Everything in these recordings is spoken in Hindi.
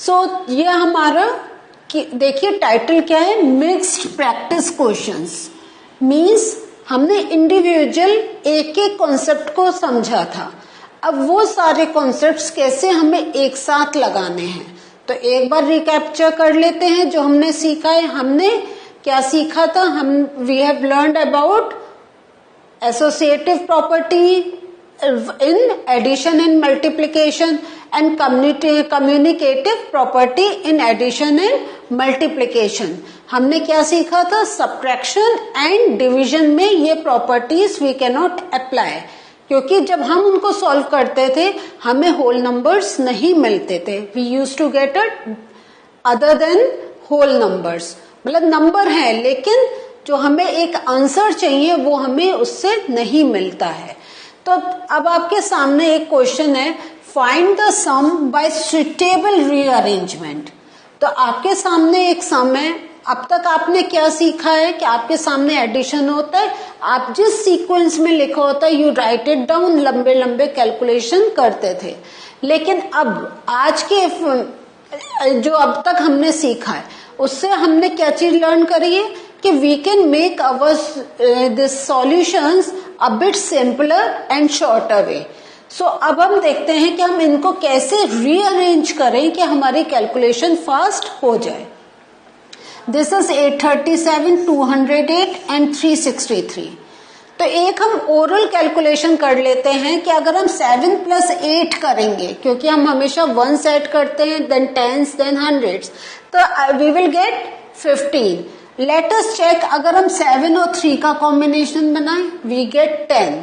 सो ये हमारा देखिए टाइटल क्या है, मिक्स्ड प्रैक्टिस क्वेश्चंस। मीन्स हमने इंडिविजुअल एक एक कॉन्सेप्ट को समझा था, अब वो सारे कॉन्सेप्ट्स कैसे हमें एक साथ लगाने हैं। तो एक बार रिकैप्चर कर लेते हैं जो हमने सीखा है। हमने क्या सीखा था, we have learned about associative property in addition and multiplication and communicative property in addition and multiplication. हमने क्या सीखा था, सब्ट्रैक्शन एंड डिवीजन में ये properties we can not apply, क्योंकि जब हम उनको सॉल्व करते थे हमें होल नंबर्स नहीं मिलते थे। We use to get it other than whole numbers, मतलब नंबर है लेकिन जो हमें एक आंसर चाहिए वो हमें उससे नहीं मिलता है। तो अब आपके सामने एक क्वेश्चन है, find the sum by suitable rearrangement. तो आपके सामने एक सम है। अब तक आपने क्या सीखा है कि आपके सामने एडिशन होता है, आप जिस सीक्वेंस में लिखा होता है यू राइट इट डाउन, लंबे लंबे कैलकुलेशन करते थे। लेकिन अब आज के जो अब तक हमने सीखा है उससे हमने क्या चीज लर्न करी है कि we can make our this solutions a bit simpler and shorter way. So अब हम देखते हैं कि हम इनको कैसे रीअरेंज करें कि हमारी कैलकुलेशन फास्ट हो जाए। This is 837, 208 and 363। तो एक हम ओरल कैलकुलेशन कर लेते हैं कि अगर हम 7 + 8 करेंगे, क्योंकि हम हमेशा 1 ऐड करते हैं, देन 10s, देन 100s, तो we will get 15। Let us check, अगर हम 7 और 3 का कॉम्बिनेशन बनाएं, वी गेट 10।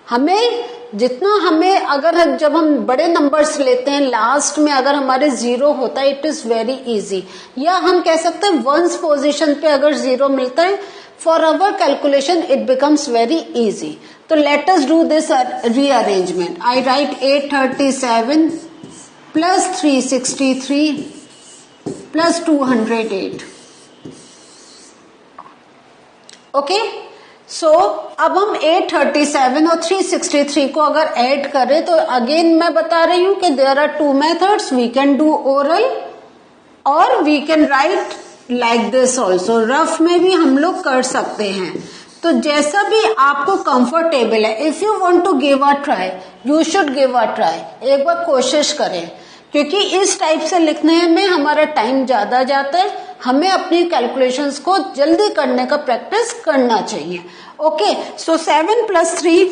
हमें जितना हमें अगर जब हम बड़े नंबर्स लेते हैं लास्ट में अगर हमारे 0 होता है, इट इज वेरी इजी। या हम कह सकते हैं 1s पोजीशन पे अगर 0 मिलता है, for our calculation it becomes very easy. तो let us do this rearrangement. I write 837 + 363 + 208। Okay, so अब हम 837 और 363 को अगर ऐड करें तो अगेन मैं बता रही हूं कि there are 2 methods, we can do oral और we can write like this also. Rough में भी हम लोग कर सकते हैं, तो जैसा भी आपको कंफर्टेबल है। If you want to give a try, you should give a try. एक बार कोशिश करें, क्योंकि इस टाइप से लिखने में हमारा टाइम ज्यादा जाता है, हमें अपनी कैलकुलेशंस को जल्दी करने का प्रैक्टिस करना चाहिए। ओके, सो 7 + 3,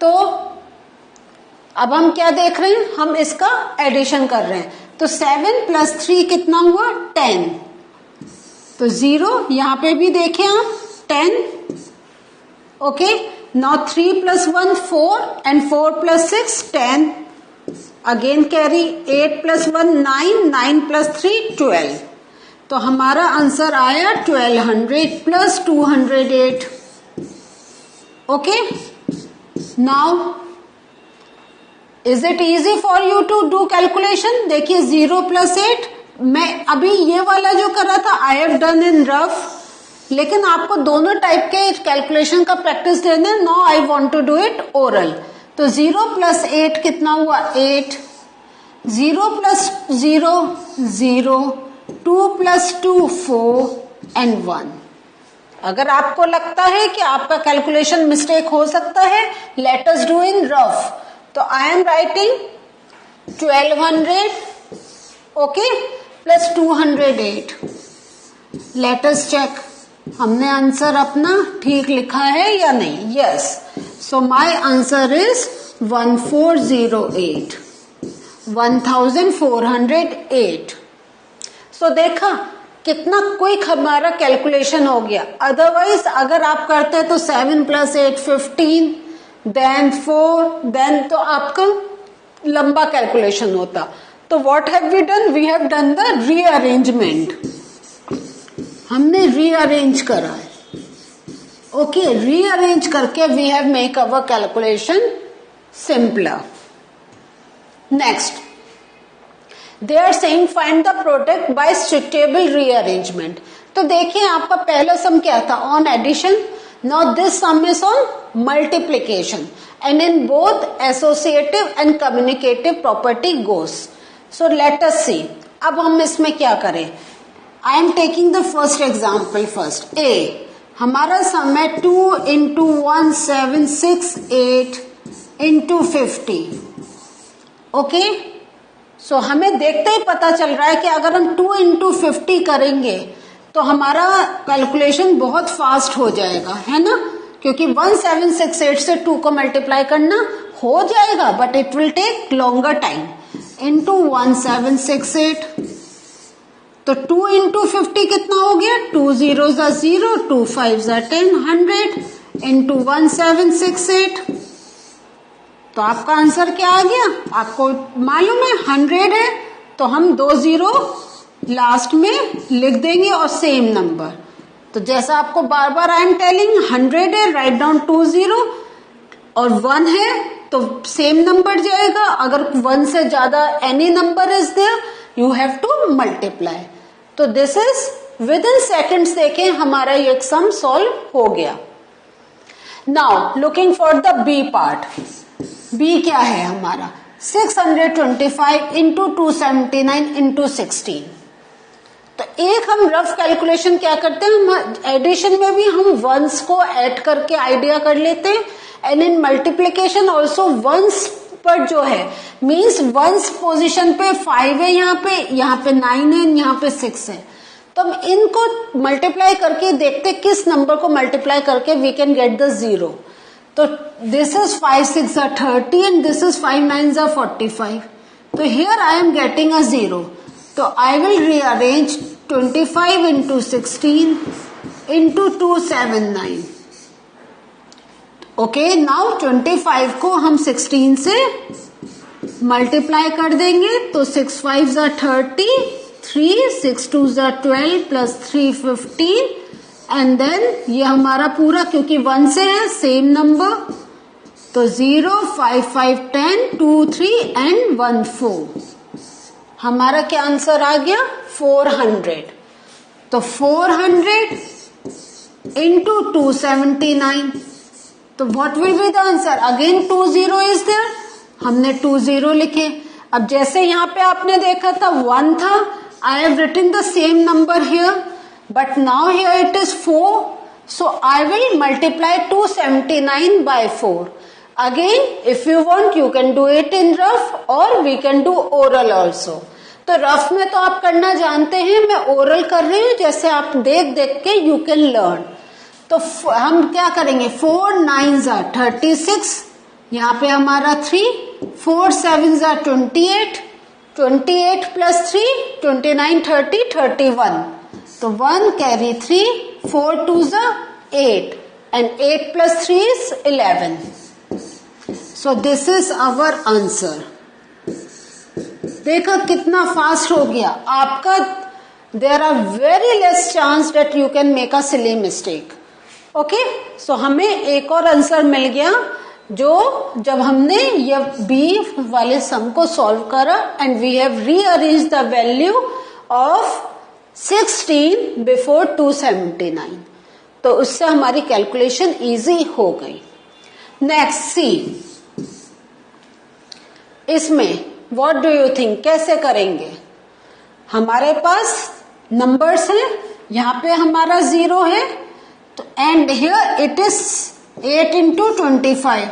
तो अब हम क्या देख रहे हैं, हम इसका एडिशन कर रहे हैं। तो 7 + 3 कितना हुआ, 10। तो 0 यहां पे भी देखें आप, 10। Okay, now 3 + 1 4 and 4 + 6 10। Again carry 8 + 1 9, 9 + 3 12। तो हमारा आंसर आया 1200 + 208। Okay, now is it easy for you to do calculation. देखिए 0 + 8, मैं अभी ये वाला जो कर रहा था I have done in rough, लेकिन आपको दोनों टाइप के कैलकुलेशन का प्रैक्टिस देना। No I want to do it oral. तो 0 + 8 कितना हुआ, 8। 0 + 0 0, 2 + 2 4 and 1। अगर आपको लगता है कि आपका कैलकुलेशन मिस्टेक हो सकता है, let us do in rough. तो I am writing 1200 okay + 208। Let us check हमने आंसर अपना ठीक लिखा है या नहीं। Yes, so my answer is 1408, 1408। So देखा कितना क्विक हमारा कैलकुलेशन हो गया। अदरवाइज अगर आप करते तो 7 + 8 15, देन 4, देन तो आपका लंबा कैलकुलेशन होता। तो what have we done, we have done the rearrangement. हमने रीअरेंज करा है। ओके, रीअरेंज करके we have make our calculation simpler. Next, they are saying find the product by suitable rearrangement. तो देखिए आपका पहला सम क्या था, on addition. Now this sum is on multiplication. and in both associative and communicative property goes. So let us see. अब हम इसमें क्या करें? I am taking the first example first. A, हमारा सम है 2 into 1768 into 50. ओके, सो हमें देखते ही पता चल रहा है कि अगर हम 2 into 50 करेंगे तो हमारा कैलकुलेशन बहुत फास्ट हो जाएगा, है ना, क्योंकि 1768 से 2 को मल्टीप्लाई करना हो जाएगा, but it will take longer time. Into 1768, तो 2 into 50 कितना हो गया? 2 zeros are 0, 2 5s are 10, 100 into 1768. तो आपका आंसर क्या आ गया? आपको मालूम है 100 है, तो हम 2 0 लास्ट में लिख देंगे और सेम नंबर. तो जैसा आपको बार बार आई एम टेलिंग, 100 है, राइट डाउन 2 0 और 1 है तो सेम नंबर जाएगा. अगर 1 से ज्यादा any number is there, you have to multiply. तो this is within seconds. देखें हमारा ये सम सॉल्व हो गया. Now looking for the B part. B क्या है हमारा? 625 इंटू 279 इंटू 16. तो एक हम रफ कैलकुलेशन क्या करते हैं, हम एडिशन में भी हम वंस को ऐड करके आइडिया कर लेते हैं, and in multiplication also once पर जो है मीन्स वंस पोजीशन पे 5 है, यहाँ पे 9 है, यहाँ पे 6 है. तो हम इनको मल्टीप्लाई करके देखते किस नंबर को मल्टीप्लाई करके we can get the zero. तो this is 5 6 are 30 and this is 5 9s are 45. तो here I am getting a zero. तो I will rearrange 25 into 16 into 279. Okay, now 25 को हम 16 से मल्टीप्लाई कर देंगे तो 6 5s are 30, 3 6 2s are 12 plus 3 15. And then ये हमारा पूरा क्योंकि 1 से है सेम नंबर, तो 0 5 5 10 2 3 एंड 1 4. हमारा क्या आंसर आ गया? 400. तो 400 इंटू 279. तो what will be the answer? Again 2 0 is there, हमने 2 0 लिखे. अब जैसे यहाँ पे आपने देखा था 1 था, I have written the same number here. But now here it is 4, so I will multiply 279 by 4. Again, if you want, you can do it in rough or we can do oral also. तो रफ में तो आप करना जानते हैं, मैं ओरल कर रही हूँ, जैसे आप देख देख के you can learn. तो हम क्या करेंगे? 4 9s are 36, यहाँ पे हमारा 3, 4 7s are 28, 28 plus 3 29 30 31. तो 1 carry 3, 4 2s are 8 and 8 plus 3 is 11. So this is our answer. देखो कितना फास्ट हो गया आपका. There are very less chance that you can make a silly mistake. Okay, so हमें एक और आंसर मिल गया जो जब हमने ये बी वाले सम को सॉल्व करा and we have rearrange the value of 16 before 279. तो उससे हमारी कैलकुलेशन इजी हो गई. Next C. इसमें व्हाट डू यू थिंक कैसे करेंगे? हमारे पास नंबर्स हैं, यहाँ पे हमारा 0 है, तो and here it is 8 into 25.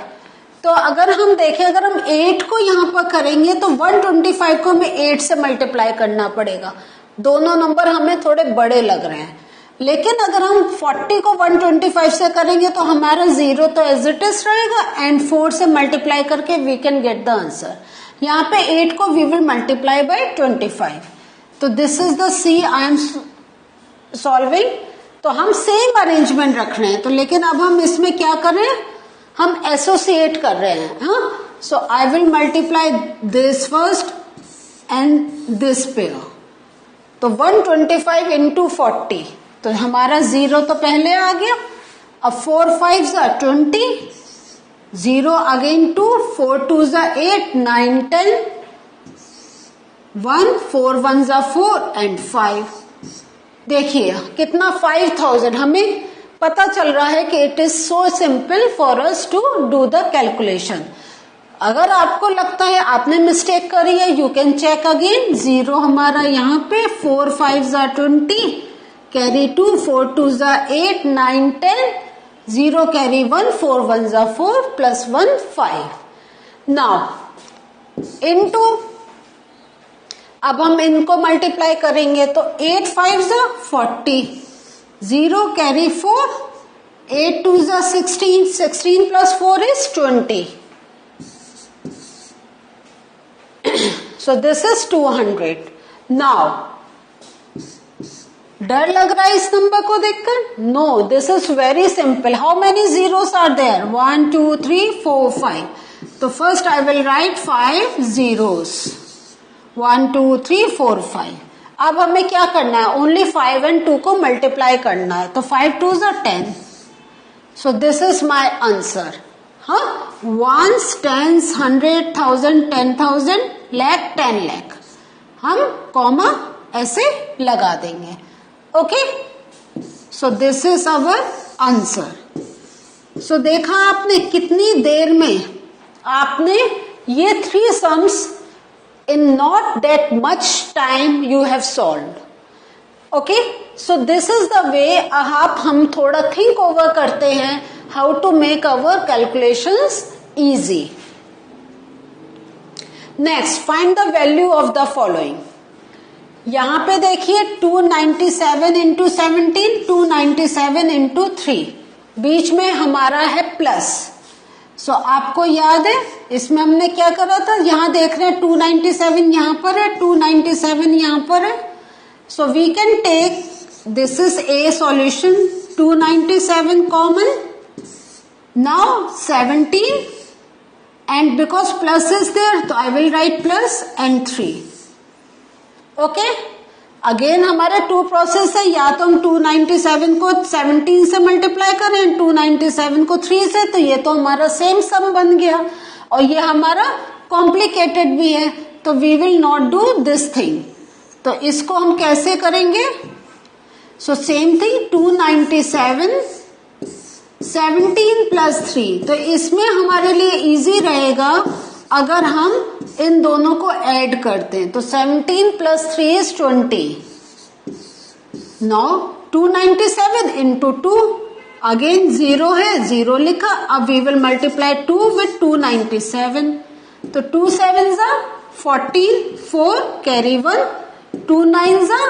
तो अगर हम देखें, अगर हम 8 को यहाँ पर करेंगे तो 125 को हमें 8 से मल्टीप्लाई करना पड़ेगा. दोनों नंबर हमें थोड़े बड़े लग रहे हैं, लेकिन अगर हम 40 को 125 से करेंगे तो हमारा 0 तो एज इट इज रहेगा एंड 4 से मल्टीप्लाई करके we can get the answer. यहाँ पे 8 को वी विल मल्टीप्लाई बाय 25. तो this is the see I am solving. तो हम सेम अरेंजमेंट रख रहे हैं, तो लेकिन अब हम इसमें क्या कर रहे हैं? हम एसोसिएट कर रहे हैं. हाँ, so I will multiply this first and this pair. तो 125 into 40, तो हमारा 0 तो पहले आ गया. अब 4 5s are 20, 0 again 2, 4 2s are 8 9 10, 1 4 1s are 4 and 5. देखिए कितना 5000. हमें पता चल रहा है कि it is so simple for us to do the calculation. अगर आपको लगता है आपने मिस्टेक करी है, यू कैन चेक अगेन। 0 हमारा यहाँ पे, 4 5 जा 20, कैरी 2, 4 2 जा 8, 9 10, 0 कैरी 1, 4 1 जा 4, प्लस 1 5। नाउ इनटू, अब हम इनको मल्टीप्लाई करेंगे तो 8 5 जा 40, 0 कैरी 4, 8 2 जा 16, 16 plus 4 is 20। So this is 200. Now, डर लग रहा है इस नंबर को देखकर? No, this is very simple. How many zeros are there? 1 2 3 4 5. तो first I will write 5 zeros. 1 2 3 4 5. अब हमें क्या करना है? Only 5 and 2 को मल्टीप्लाई करना है। तो 5 2s are 10. So this is my answer. हाँ, ones, tens, 100, 1000, 10,000, lakh, 10 lakh, हम कॉमा ऐसे लगा देंगे। Okay, so this is our answer. So देखा आपने कितनी देर में आपने ये 3 sums in not that much time you have solved. Okay, so this is the way आप हम थोड़ा थिंक ओवर करते हैं how to make our calculations easy. Next, find the value of the following. यहां पे देखिए 297 इंटू 17, 297 इंटू 3, बीच में हमारा है प्लस। सो आपको याद है इसमें हमने क्या करा था? यहां देख रहे हैं 297 यहां पर है, 297 यहां पर है। So we can take, this is a solution, 297 common. Now 17, and because plus is there, so I will write plus and 3. Okay? Again हमारे 2 प्रोसेस है, या तो हम 297 को 17 से मल्टीप्लाई करें, 297 को 3 से, तो ये तो हमारा सेम सम बन गया, और ये हमारा कॉम्प्लिकेटेड भी है, तो we will not do this thing. तो इसको हम कैसे करेंगे? सो सेम थिंग, 297 17 प्लस 3, तो इसमें हमारे लिए इजी रहेगा अगर हम इन दोनों को ऐड करते हैं। तो 17 plus 3 is 20। Now 297 into 2, again 0 है, 0 लिखा। अब वी विल मल्टीप्लाई 2 विथ 297, तो 2 7 जा 14, 4 कैरी 1, 2 9 जा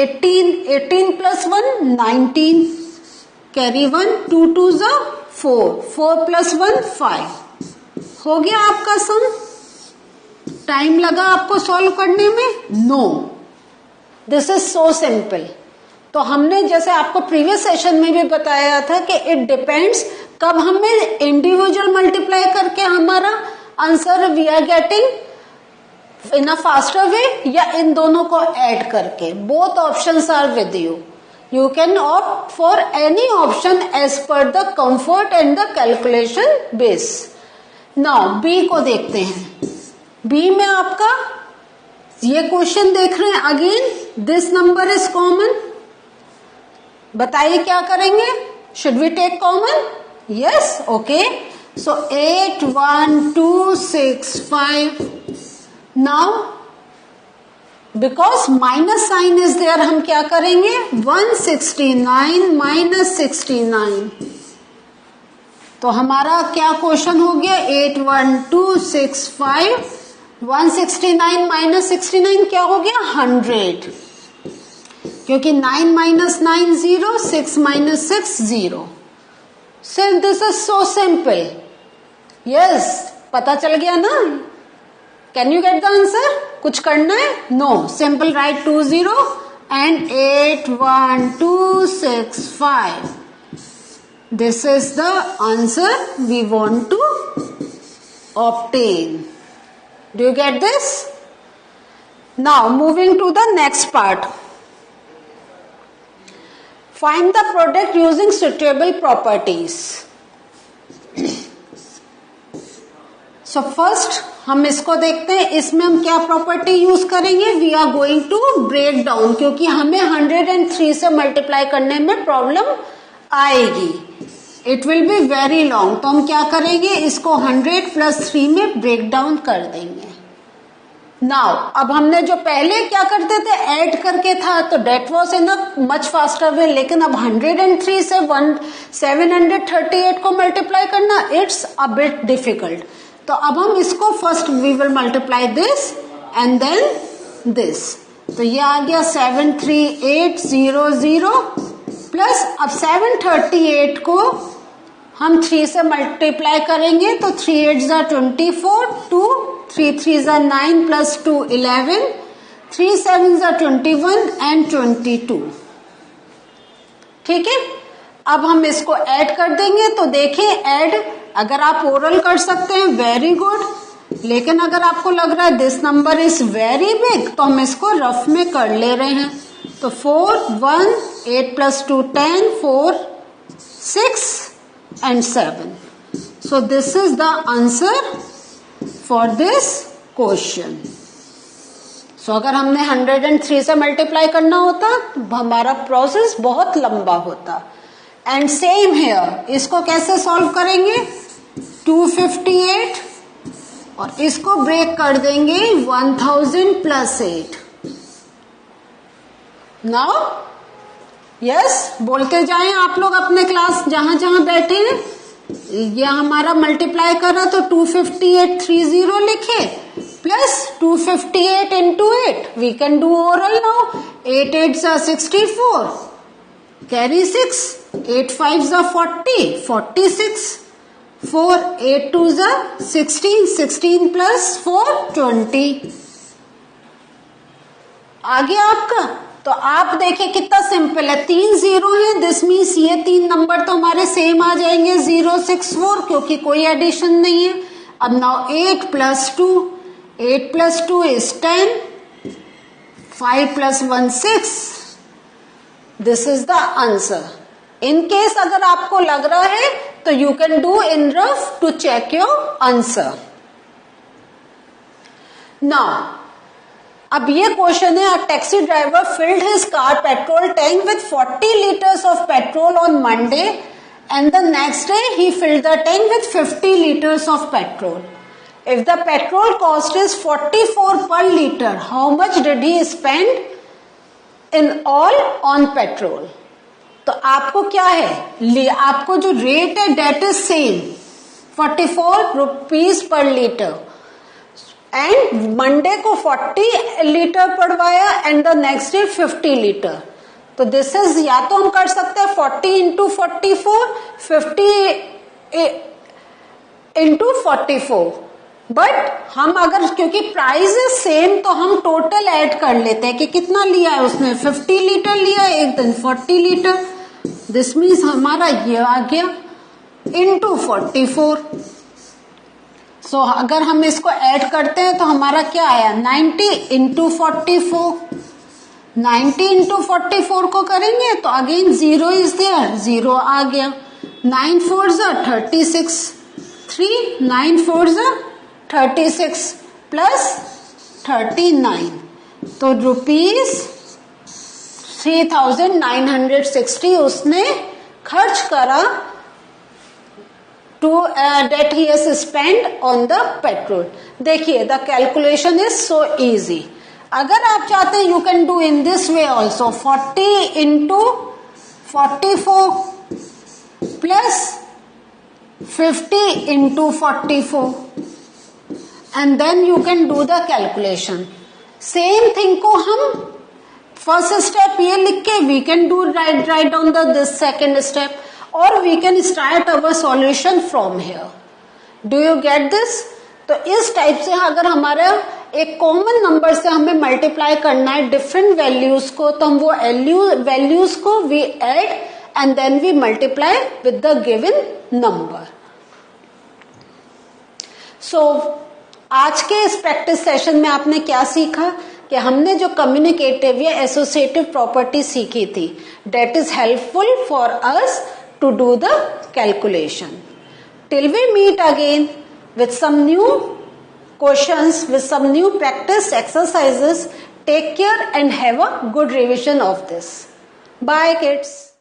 18, 18 प्लस 1 19, कैरी 1, 2 2 जा 4, 4 प्लस 1 5। हो गया आपका सम? टाइम लगा आपको सॉल्व करने में? No, this is so simple. तो हमने जैसे आपको प्रीवियस सेशन में भी बताया था कि इट डिपेंड्स कब हमें इंडिविजुअल मल्टीप्लाई करके हमारा answer we are getting in a faster way, या इन दोनों को ऐड करके। Both options are with you. You can opt for any option as per the comfort and the calculation base. Now B को देखते हैं। B में आपका ये क्वेश्चन देख रहे हैं, again this number is common. बताइए क्या करेंगे? Should we take common? Yes, okay. So 8 1 2 6 5। Now because minus sign is there, हम क्या करेंगे? 169 माइनस 69। तो हमारा क्या क्वेश्चन हो गया? 8 1 2 6 5, 169 माइनस 69 क्या हो गया? 100, क्योंकि 9 minus 9 0, 6 minus 6 0। So this is so simple. Yes, पता चल गया ना? Can you get the answer? कुछ करना है? No, simple right 2 0 and 8 1 2 6 5. This is the answer we want to obtain. Do you get this? Now moving to the next part. Find the product using suitable properties. So first हम इसको देखते हैं, इसमें हम क्या प्रॉपर्टी यूज करेंगे? We are going to break down, क्योंकि हमें 103 से मल्टीप्लाई करने में प्रॉब्लम आएगी, it will be very long. तो हम क्या करेंगे, इसको 100 + 3 में ब्रेक डाउन कर देंगे। नाउ अब हमने जो पहले क्या करते थे, ऐड करके था, तो that was in a much faster way, लेकिन अब 103 से 738 को मल्टीप्लाई करना, इट्स अ बिट डिफिकल्ट। तो अब हम इसको first we will multiply this and then this. तो ये आ गया 73800 प्लस, अब 738 को हम 3 से मल्टीप्लाई करेंगे, तो 3 8 ज़ा 24, 2 3 3 ज़ा 9 + 2 11, 3 7 ज़ा 21 एंड 22। ठीक है, अब हम इसको ऐड कर देंगे। तो देखें, ऐड अगर आप ओरल कर सकते हैं वेरी गुड, लेकिन अगर आपको लग रहा है this number is very big, तो हम इसको रफ में कर ले रहे हैं। तो 4 1 8 + 2 10, 4 6 and 7. So this is the answer for this question. So अगर हमने 103 से मल्टीप्लाई करना होता तो हमारा प्रोसेस बहुत लंबा होता। एंड सेम हेयर, इसको कैसे सॉल्व करेंगे, 258 और इसको ब्रेक कर देंगे 1000 + 8। नाउ यस, बोलते जाएं आप लोग अपने क्लास जहां जहां बैठे हैं। ये हमारा मल्टीप्लाई कर रहा, तो 25830 लिखे plus 258 × 8। We can do oral now. 8 8 ज़ा 64, कैरी 6, 8 5 ज़ा 40, 46, 4 8 2 ज़ा 16, 16 + 4 20। आ गया आपका। तो आप देखिए कितना सिंपल है, 3 0 है, दिस मीन्स ये 3 नंबर तो हमारे सेम आ जाएंगे 0 6 4, क्योंकि कोई एडिशन नहीं है। अब now 8 + 2, 8 + 2 is 10, 5 + 1 6, this is the answer. In case अगर आपको लग रहा है तो you can do in rough to check your answer. Now अब ये क्वेश्चन है, a taxi driver filled his car petrol tank with 40 liters of petrol on Monday and the next day he filled the tank with 50 liters of petrol. If the petrol cost is 44 per liter, how much did he spend in all on petrol. तो आपको क्या है, आपको जो रेट है that is same 44 rupees per liter, and Monday को 40 लीटर पड़वाया and the next day 50 litre. तो दिस इज, या तो हम कर सकते हैं 40 × 44, 50 × 44, बट हम अगर क्योंकि प्राइस इज सेम तो हम टोटल ऐड कर लेते हैं कि कितना लिया है उसने, 50 लीटर लिया है, एक दिन 40 लीटर। दिस मीन्स हमारा ये आ गया × 44। सो अगर हम इसको ऐड करते हैं तो हमारा क्या आया, 90 × 44। 90 × 44 को करेंगे तो अगेन 0 इज देयर, 0 आ गया। 9 4 ज़ा 36, 3 9 4 ज़ा 36 प्लस 39, तो ₹3960 उसने खर्च करा that he has spent on the petrol। देखिए the calculation is so easy. अगर आप चाहते हैं you can do in this way also, 40 × 44 plus 50 × 44 and then you can do the calculation. Same thing को हम फर्स्ट स्टेप ये लिख के we can do right down the this second step, or we can start our solution from here। Do you get this? तो इस टाइप से अगर हमारा एक कॉमन नंबर से हमें मल्टीप्लाई करना है डिफरेंट वैल्यूज को, तो हम वो वैल्यूज को we add and then we multiply with the given number. So आज के इस प्रैक्टिस सेशन में आपने क्या सीखा कि हमने जो कम्युनिकेटिव या एसोसिएटिव प्रॉपर्टी सीखी थी, that is helpful for us to do the calculation. Till we meet again with some new questions, with some new practice exercises, take care and have a good revision of this. Bye kids.